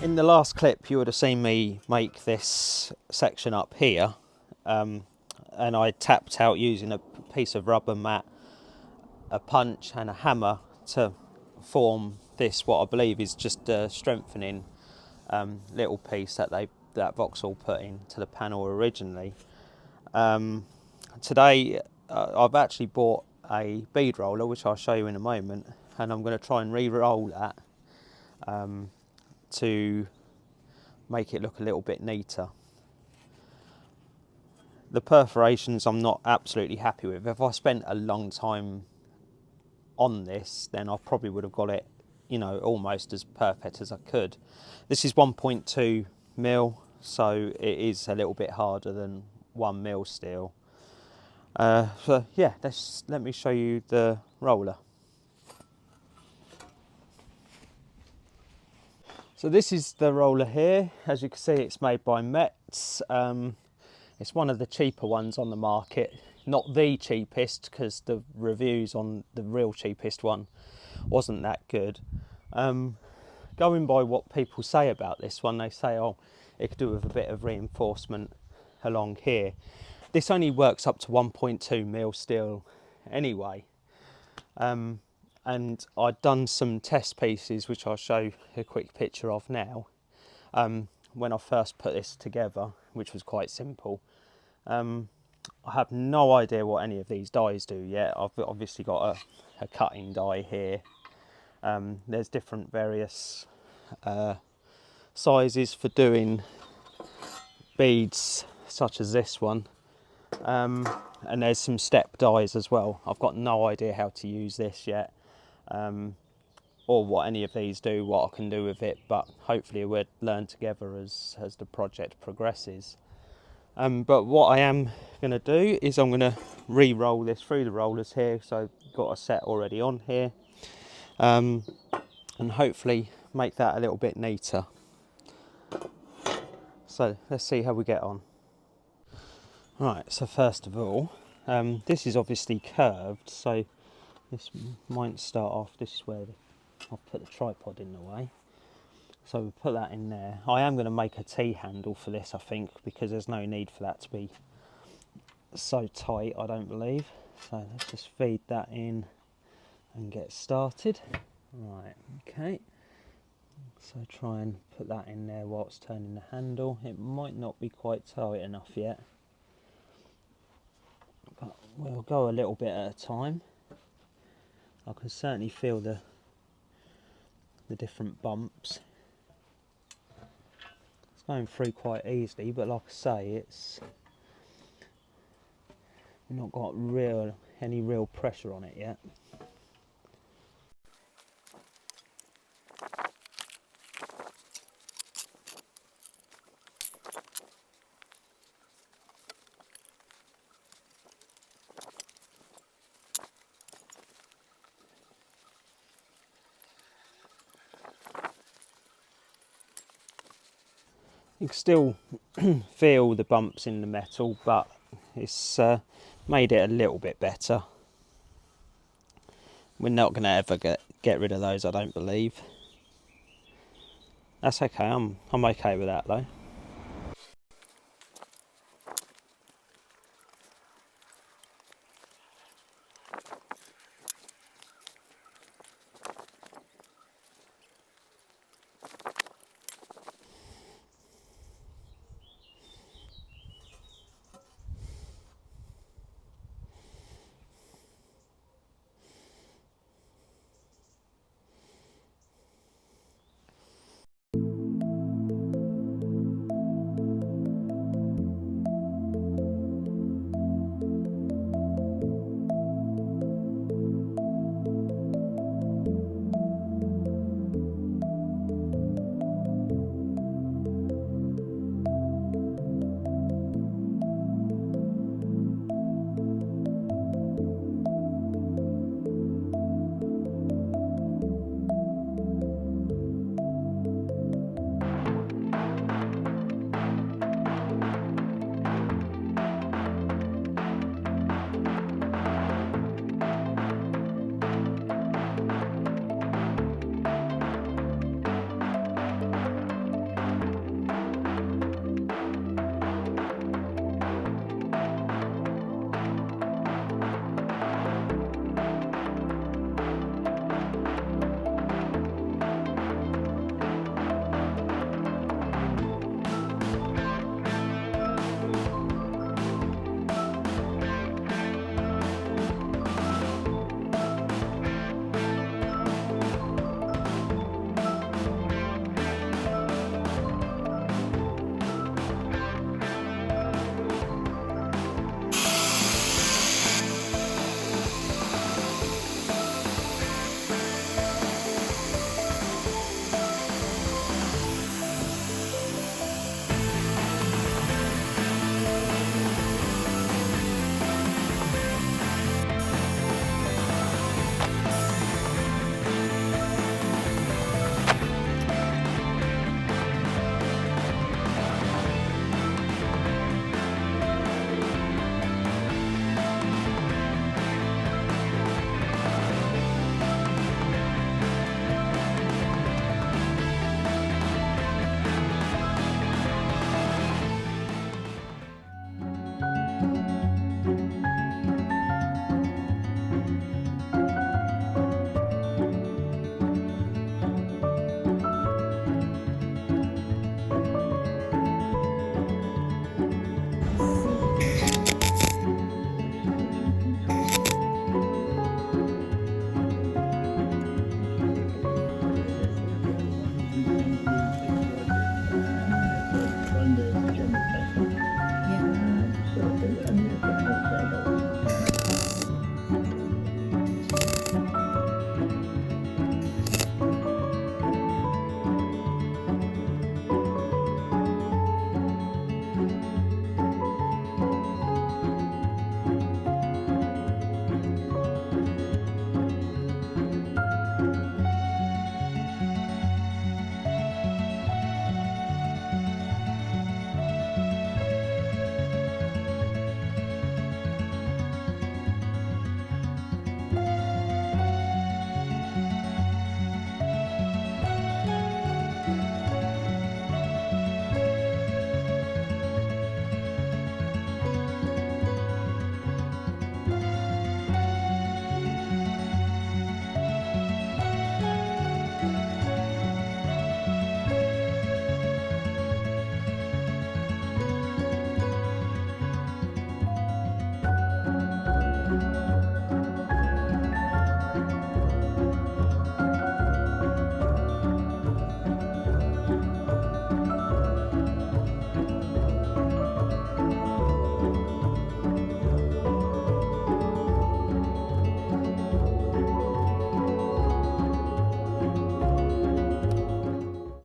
In the last clip you would have seen me make this section up here, and I tapped out using a piece of rubber mat, a punch and a hammer to form this, what I believe is just a strengthening little piece that Vauxhall put into the panel originally. Today I've actually bought a bead roller, which I'll show you in a moment, and I'm going to try and re-roll that to make it look a little bit neater. The perforations I'm not absolutely happy with. If I spent a long time on this, then I probably would have got it, you know, almost as perfect as I could. This is 1.2 mil, so it is a little bit harder than 1 mil steel. So yeah, let me show you the roller. So this is the roller here. As you can see, it's made by Metz. It's one of the cheaper ones on the market. Not the cheapest, because the reviews on the real cheapest one wasn't that good. Going by what people say about this one, they say, oh, it could do with a bit of reinforcement along here. This only works up to 1.2 mil steel anyway. And I'd done some test pieces, which I'll show a quick picture of now, when I first put this together, which was quite simple. I have no idea what any of these dies do yet. I've obviously got a cutting die here. There's different various sizes for doing beads, such as this one. And there's some step dies as well. I've got no idea how to use this yet, or what any of these do, what I can do with it, but hopefully we'll learn together as the project progresses. But what I am going to do is I'm going to re-roll this through the rollers here, so I've got a set already on here, and hopefully make that a little bit neater. So let's see how we get on. Right, so first of all, this is obviously curved, so This might start off, this is where I've put the tripod in the way. So we'll put that in there. I am going to make a T-handle for this, I think, because there's no need for that to be so tight, I don't believe. So let's just feed that in and get started. Right, okay. So try and put that in there whilst turning the handle. It might not be quite tight enough yet, but we'll go a little bit at a time. I can certainly feel the different bumps. It's going through quite easily, but like I say, we've not got any real pressure on it yet. You can still feel the bumps in the metal, but it's made it a little bit better. We're not going to ever get rid of those, I don't believe. That's okay, I'm okay with that though.